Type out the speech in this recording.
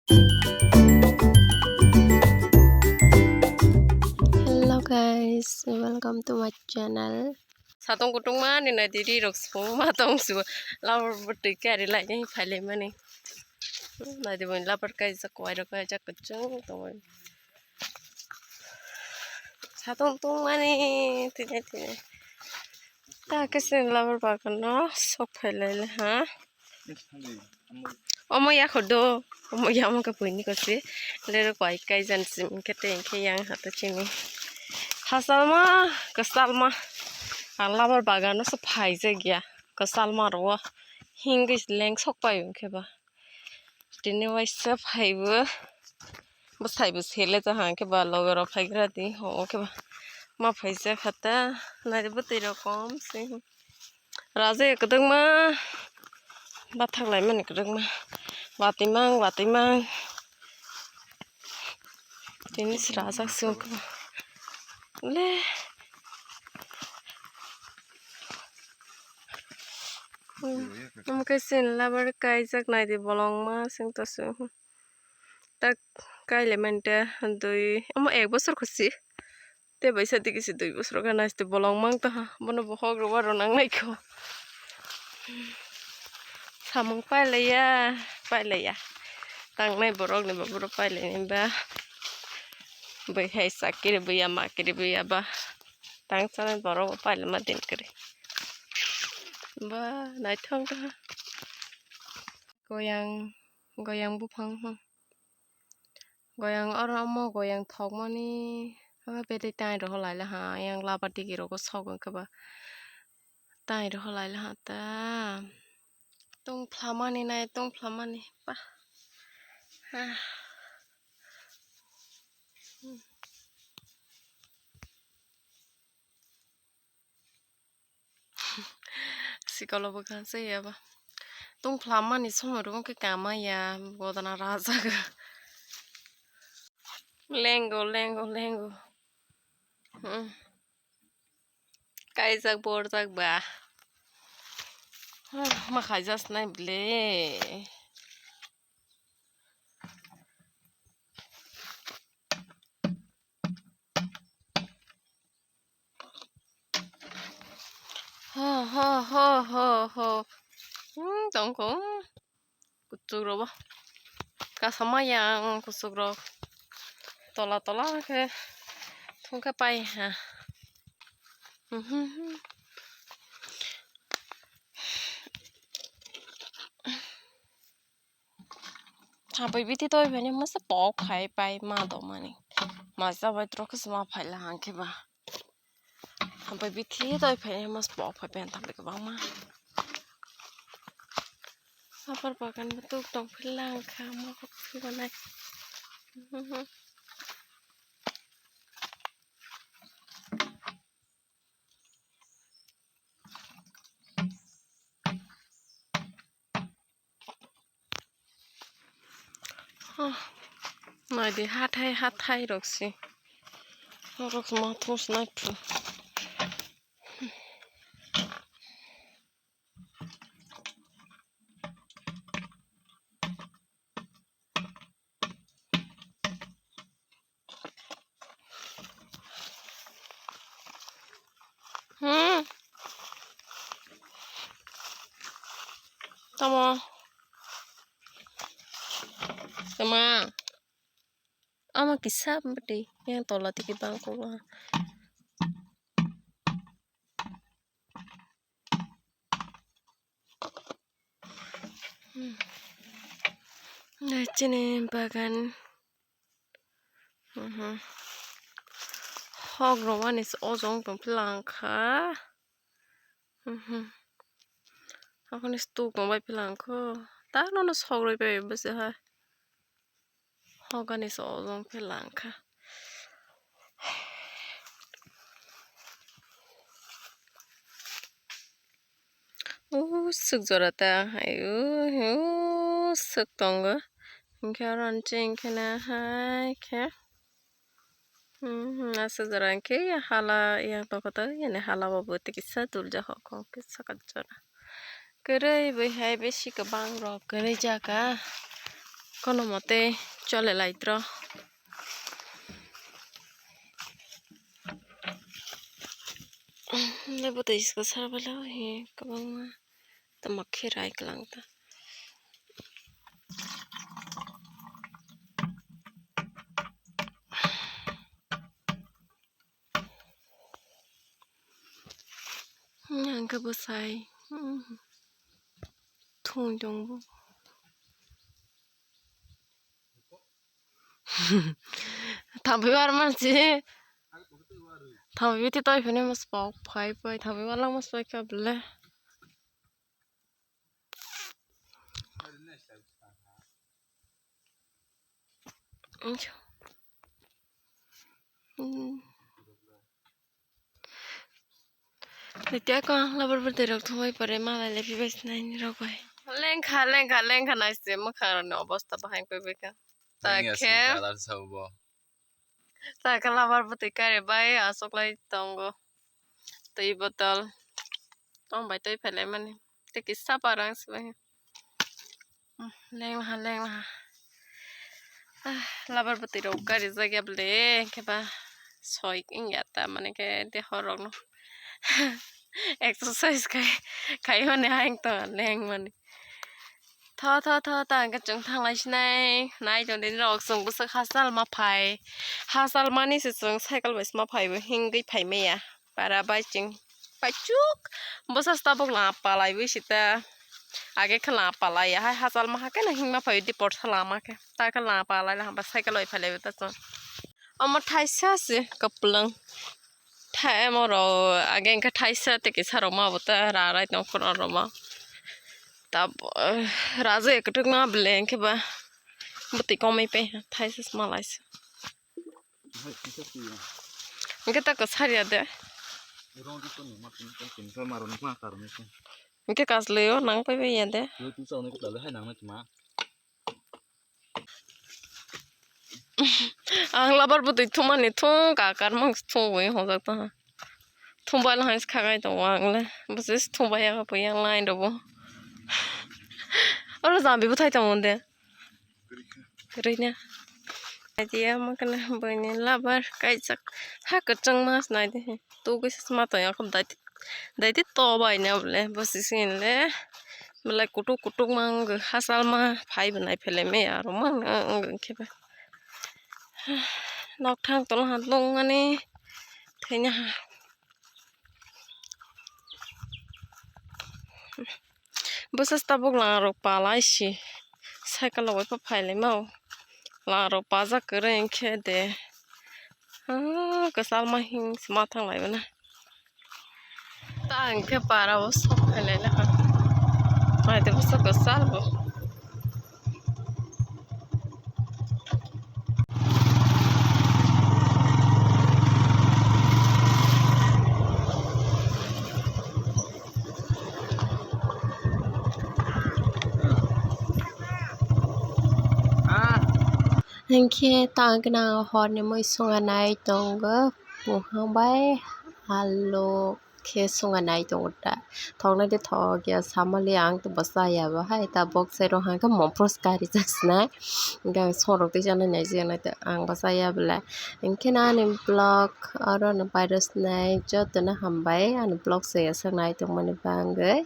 Hello guys, welcome to my channel. Satong kutung mani na diri rok spong matong su lawar beti kari lại nhai phải lên mani. Na di bon lapar kai sa kwai ro kai jak kechung to. Satong tung mani tine tine. Ta kesen lawar bagan no sok phải lên ha. Omo ya khodo, omo ya mo ka puini ko se. Le ro kwai kai jan sim kete ke yang hata chimi. Hasalma kasalma lawar bagan no so phai je gya. Kasalma ro English leng sok pa yung kheba. Tine wai sa phai bu. Bus thai bu sele ta han kheba logo phai gra di ho kheba. Ma phai sa khata na de bu te ro kom se. Raje ekdang ma bathak lai man ekdang ma. Watimang. Tine raja sung kheba. Le Namkai sin labar kai jak nai di bolong ma sing to su. Tak kai le mente dui amo 1 বছর খুশি te baisa dikisi 2 বছর ka naste bolong mang ta bono bohog ro waro nang nai ko samung pai le ya tang nai borok ni baburo pai le ni ba bai hai sakire bai ama kire bai ba tang chan borok pai le ma din kare ba nai thong ta goyang bufang goyang amo goyang thok mani bete tai ro lai la ha yang la pati ki ro ko sok ka ba tai ro lai la ha ta tung plamani nai tung plamani pa sikolo bukan se ya ba tung plamani somo ro ke kama ya bodana raza ga lengo kai jak bor jak ba ma khai jas nai ble ho tong ko kutuk ro ba ka sama yang kusuk ro tola ke thong ka pai ha Sampai biti tôi phải nhưng mà sẽ bỏ phải bay mà đâu mà nè mà sao vậy tôi cứ mà phải là hàng kia ba sampai biti tôi phải nhưng mà sẽ bỏ phải bên thằng cái băng mà sao bagan betul dong bilang kamu kok sih naik Này đi hát hay được xí được mà thu sniper tama ama kisah berarti yang tolak di bangku nah cini bagan hog rowan is ozong tong pelang ka aku nih stuk mau bay pelang ko tak nono hog roy bay besi ha hogan is ozong pelang ka suk jorata ayo suk tonga Karen cing kena hai ke asa jaran ke ya hala yang tokota ya ne hala babuti kisah tulja hokong kisah kacora kere bai hai beshi ke bang ro kere jaka কোনো মতে চলে লাইত্র lepo isko sarbala he kabang ta makhirai klang ta yang ka bosai thung dong bu thabi war man chi thabi ti toi phene mas pau phai pai thabi wala mas pai ka ble Titia ko labar ber terok thoi pare mala le pibes nai ni rokoi lengkha naise makha no obostha bahai pepe ka ta khe ta ka labar ber kare bai asok lai tongo tei botol tong bai toi phele mani te kissa parang sbai lengla labar ber terok kare jagya ble keba soi ingya ta mane ke de horok no exercise kai mane hang to leng mane tho ta ka chung thang lai sinai nai jon din rok sung bu sak hasal ma phai hasal mani se chung cycle bais ma phai bu hing gei phai me ya para bai ching pai chuk bosa sta bok la palai bu sita age khala palai ya hasal ma ha ke na hing ma phai di por thala ma ke ta khala palai la ba cycle loi phai le ta chung amar thaisa se kaplang thai moro age ka thaisa te ke saro ma bota ra rai tong khor ro ma tab raza ektuk ma blen ke ba buti komai pe thaisa smalais ke ta ko saria de ke kas leo nang pe be yende ang labar buti thuma ni thung ka kar mang thung we ho jak ta thung ba la hais khagai to wang le busis thung ba ya ko yang line do bo ora zambi bu thai ta monde Rina dia makan bani labar kai chak ha ka chang mas nai de tu cái ma ta ya khom dai ti to bai ne ble bosisin le mala kutuk mang hasal ma phai banai phele me ya ro mang ke ba nok thang to han long ani thainya bosas ta bok la ro pa lai si cycle loi pa phai le mau la ro pa za kren khe de ka sal ma hing ma thang lai bana ta ang ke para wo so phele la mai de so ka sal bo anh kia tang cái nào hòn này mới xuống anh này tông gấp buông hang bay alo kia xuống anh này tông đã thong này để thọ kia sama liang tu basa ya ba hai ta box sai ro hang ka mom proskari jasna ga sorok te jana này je na ta ang basa ya bla anh kia na ne blog aro na virus này cho tu na ham bay an blog se sang này tông mane bang ge